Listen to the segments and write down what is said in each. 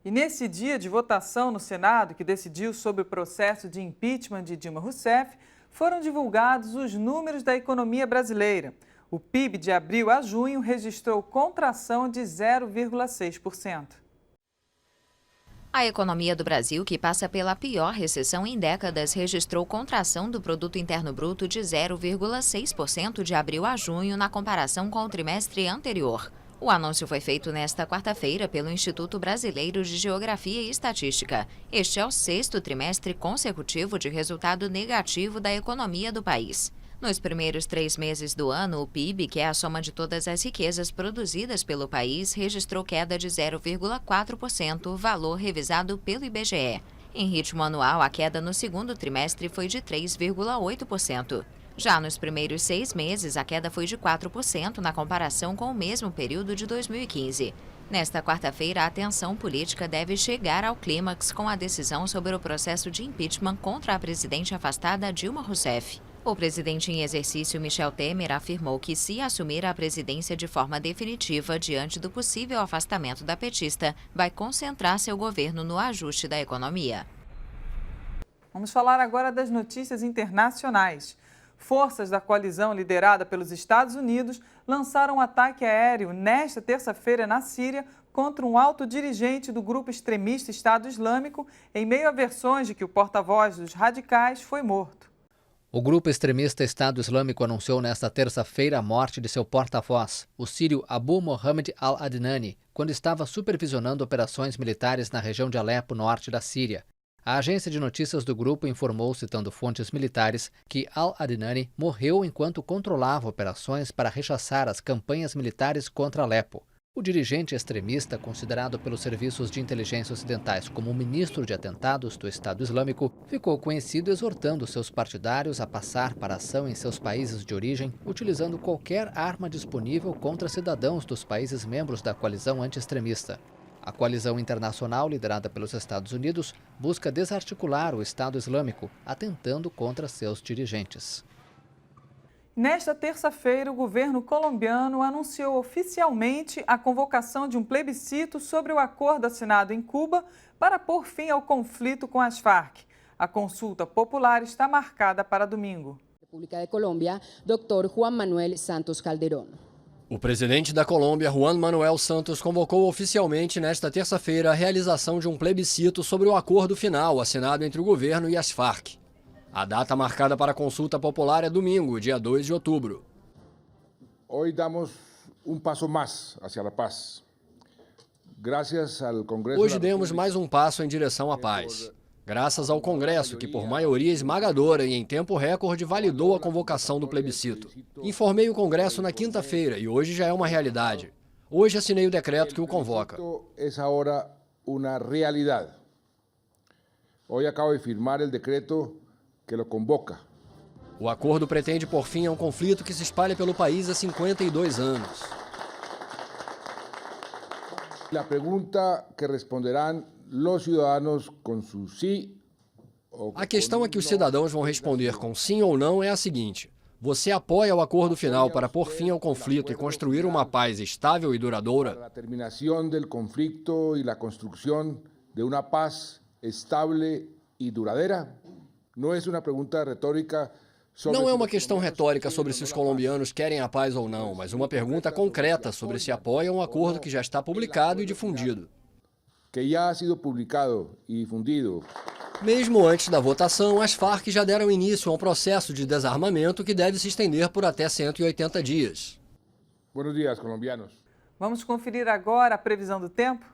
E nesse dia de votação no Senado, que decidiu sobre o processo de impeachment de Dilma Rousseff, foram divulgados os números da economia brasileira. O PIB de abril a junho registrou contração de 0,6%. A economia do Brasil, que passa pela pior recessão em décadas, registrou contração do Produto Interno Bruto de 0,6% de abril a junho na comparação com o trimestre anterior. O anúncio foi feito nesta quarta-feira pelo Instituto Brasileiro de Geografia e Estatística. Este é o 6º trimestre consecutivo de resultado negativo da economia do país. Nos primeiros 3 meses do ano, o PIB, que é a soma de todas as riquezas produzidas pelo país, registrou queda de 0,4%, valor revisado pelo IBGE. Em ritmo anual, a queda no segundo trimestre foi de 3,8%. Já nos primeiros 6 meses, a queda foi de 4% na comparação com o mesmo período de 2015. Nesta quarta-feira, a tensão política deve chegar ao clímax com a decisão sobre o processo de impeachment contra a presidente afastada Dilma Rousseff. O presidente em exercício, Michel Temer, afirmou que, se assumir a presidência de forma definitiva diante do possível afastamento da petista, vai concentrar seu governo no ajuste da economia. Vamos falar agora das notícias internacionais. Forças da coalizão liderada pelos Estados Unidos lançaram um ataque aéreo nesta terça-feira na Síria contra um alto dirigente do grupo extremista Estado Islâmico, em meio a versões de que o porta-voz dos radicais foi morto. O grupo extremista Estado Islâmico anunciou nesta terça-feira a morte de seu porta-voz, o sírio Abu Mohammed al-Adnani, quando estava supervisionando operações militares na região de Alepo, norte da Síria. A agência de notícias do grupo informou, citando fontes militares, que al-Adnani morreu enquanto controlava operações para rechaçar as campanhas militares contra Alepo. O dirigente extremista, considerado pelos serviços de inteligência ocidentais como o ministro de atentados do Estado Islâmico, ficou conhecido exortando seus partidários a passar para a ação em seus países de origem, utilizando qualquer arma disponível contra cidadãos dos países membros da coalizão anti-extremista. A coalizão internacional, liderada pelos Estados Unidos, busca desarticular o Estado Islâmico, atentando contra seus dirigentes. Nesta terça-feira, o governo colombiano anunciou oficialmente a convocação de um plebiscito sobre o acordo assinado em Cuba para pôr fim ao conflito com as Farc. A consulta popular está marcada para domingo. República de Colômbia, Dr. Juan Manuel Santos Calderón. O presidente da Colômbia, Juan Manuel Santos, convocou oficialmente nesta terça-feira a realização de um plebiscito sobre o acordo final assinado entre o governo e as Farc. A data marcada para a consulta popular é domingo, dia 2 de outubro. Hoje damos passo mais hacia a paz. Hoje demos mais um passo em direção à paz. Graças ao Congresso, que por maioria esmagadora e em tempo recorde validou a convocação do plebiscito. Informei o Congresso na quinta-feira e hoje já é uma realidade. Hoje assinei o decreto que o convoca. É agora uma realidade. Hoje acabo de firmar o decreto que o convoca. O acordo pretende pôr fim a um conflito que se espalha pelo país há 52 anos. A pergunta que responderão os cidadãos com su sí. A questão a que os cidadãos vão responder com sim ou não é a seguinte: você apoia o acordo final para pôr fim ao conflito e construir uma paz estável e duradoura? A terminação do conflito e a construção de uma paz estável e duradoura? Não é uma pergunta retórica. Não é uma questão retórica sobre se os colombianos querem a paz ou não, mas uma pergunta concreta sobre se apoiam um acordo que já está publicado e difundido. Que já ha sido publicado e difundido. Mesmo antes da votação, as Farc já deram início a um processo de desarmamento que deve se estender por até 180 dias. Buenos dias, colombianos. Vamos conferir agora a previsão do tempo?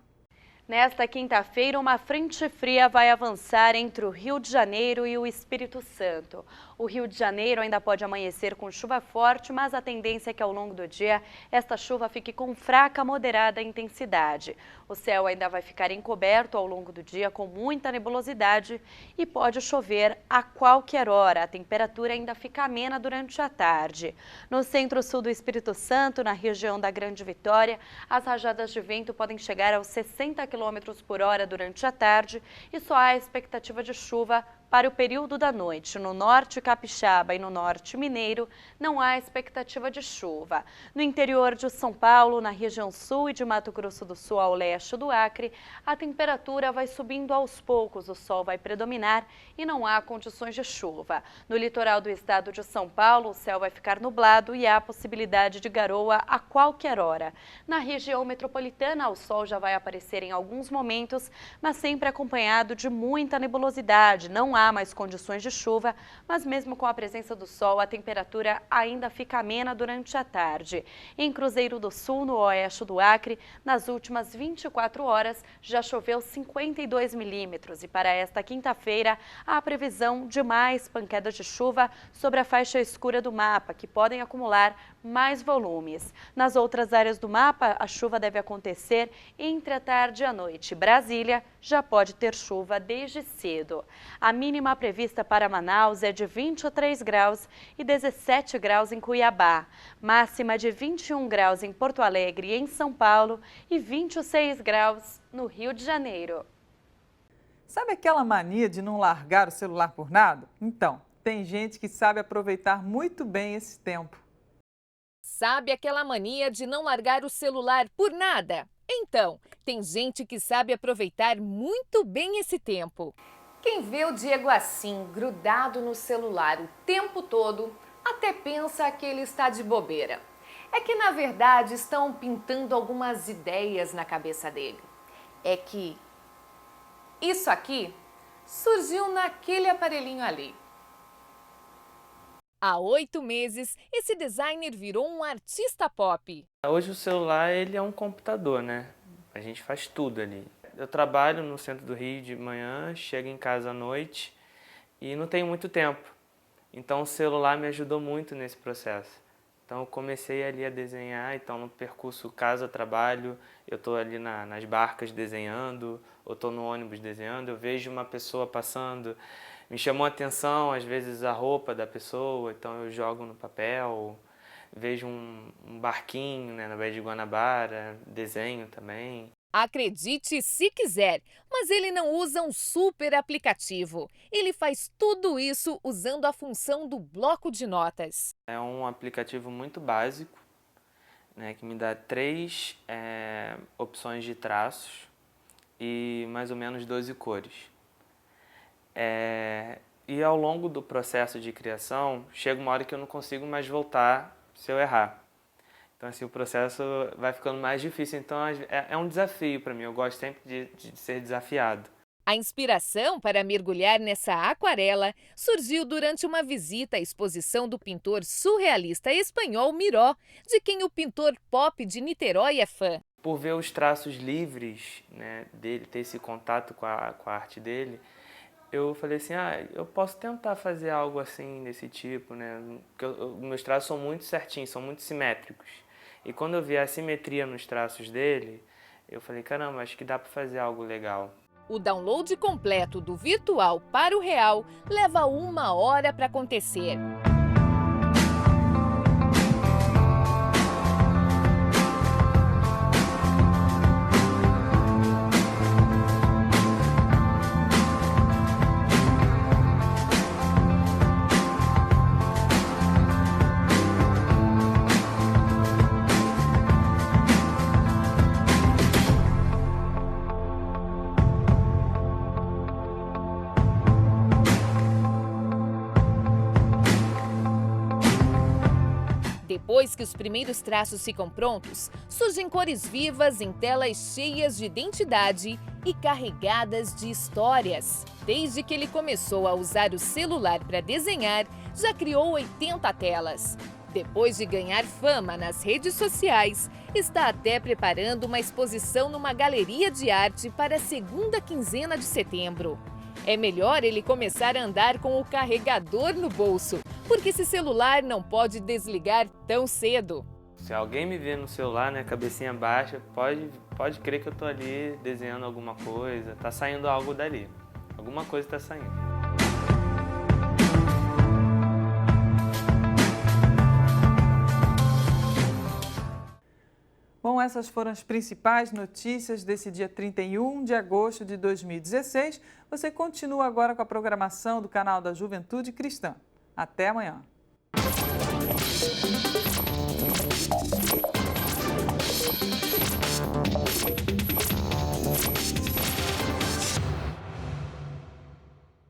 Nesta quinta-feira, uma frente fria vai avançar entre o Rio de Janeiro e o Espírito Santo. O Rio de Janeiro ainda pode amanhecer com chuva forte, mas a tendência é que ao longo do dia esta chuva fique com fraca a moderada intensidade. O céu ainda vai ficar encoberto ao longo do dia com muita nebulosidade e pode chover a qualquer hora. A temperatura ainda fica amena durante a tarde. No centro-sul do Espírito Santo, na região da Grande Vitória, as rajadas de vento podem chegar aos 60 km por hora durante a tarde e só há expectativa de chuva Para o período da noite, no norte capixaba e no norte mineiro, não há expectativa de chuva. No interior de São Paulo, na região sul e de Mato Grosso do Sul ao leste do Acre, a temperatura vai subindo aos poucos, o sol vai predominar e não há condições de chuva. No litoral do estado de São Paulo, o céu vai ficar nublado e há possibilidade de garoa a qualquer hora. Na região metropolitana, o sol já vai aparecer em alguns momentos, mas sempre acompanhado de muita nebulosidade. Não há mais condições de chuva, mas mesmo com a presença do sol, a temperatura ainda fica amena durante a tarde. Em Cruzeiro do Sul, no oeste do Acre, nas últimas 24 horas já choveu 52 milímetros e para esta quinta-feira há previsão de mais pancadas de chuva sobre a faixa escura do mapa, que podem acumular mais volumes. Nas outras áreas do mapa, a chuva deve acontecer entre a tarde e a noite. Brasília já pode ter chuva desde cedo. A mínima prevista para Manaus é de 23 graus e 17 graus em Cuiabá. Máxima de 21 graus em Porto Alegre e em São Paulo e 26 graus no Rio de Janeiro. Sabe aquela mania de não largar o celular por nada? Então, tem gente que sabe aproveitar muito bem esse tempo. Sabe aquela mania de não largar o celular por nada? Então, tem gente que sabe aproveitar muito bem esse tempo. Quem vê o Diego assim, grudado no celular o tempo todo, até pensa que ele está de bobeira. É que, na verdade, estão pintando algumas ideias na cabeça dele. É que isso aqui surgiu naquele aparelhinho ali. Há 8 meses, esse designer virou um artista pop. Hoje o celular ele é um computador, né? A gente faz tudo ali. Eu trabalho no centro do Rio de manhã, chego em casa à noite e não tenho muito tempo. Então o celular me ajudou muito nesse processo. Então eu comecei ali a desenhar, então no percurso casa-trabalho, eu estou ali nas barcas desenhando, ou estou no ônibus desenhando, eu vejo uma pessoa passando, me chamou a atenção às vezes a roupa da pessoa, então eu jogo no papel, vejo um barquinho, né, na Baía de Guanabara, desenho também. Acredite se quiser, mas ele não usa um super aplicativo. Ele faz tudo isso usando a função do bloco de notas. É um aplicativo muito básico, né, que me dá 3 opções de traços e mais ou menos 12 cores. E ao longo do processo de criação, chega uma hora que eu não consigo mais voltar se eu errar. Então, assim, o processo vai ficando mais difícil. Então, é um desafio para mim. Eu gosto sempre de ser desafiado. A inspiração para mergulhar nessa aquarela surgiu durante uma visita à exposição do pintor surrealista espanhol Miró, de quem o pintor pop de Niterói é fã. Por ver os traços livres, né, dele, ter esse contato com a arte dele, eu falei assim, eu posso tentar fazer algo assim, desse tipo, né? Porque meus traços são muito certinhos, são muito simétricos. E quando eu vi a simetria nos traços dele, eu falei, caramba, acho que dá para fazer algo legal. O download completo do virtual para o real leva 1 hora para acontecer. Depois que os primeiros traços ficam prontos, surgem cores vivas em telas cheias de identidade e carregadas de histórias. Desde que ele começou a usar o celular para desenhar, já criou 80 telas. Depois de ganhar fama nas redes sociais, está até preparando uma exposição numa galeria de arte para a segunda quinzena de setembro. É melhor ele começar a andar com o carregador no bolso, porque esse celular não pode desligar tão cedo. Se alguém me vê no celular, né, cabecinha baixa, pode crer que eu tô ali desenhando alguma coisa, tá saindo algo dali. Alguma coisa tá saindo. Bom, Bom, essas foram as principais notícias desse dia 31 de agosto de 2016. Você continua agora com a programação do canal da Juventude Cristã. Até amanhã.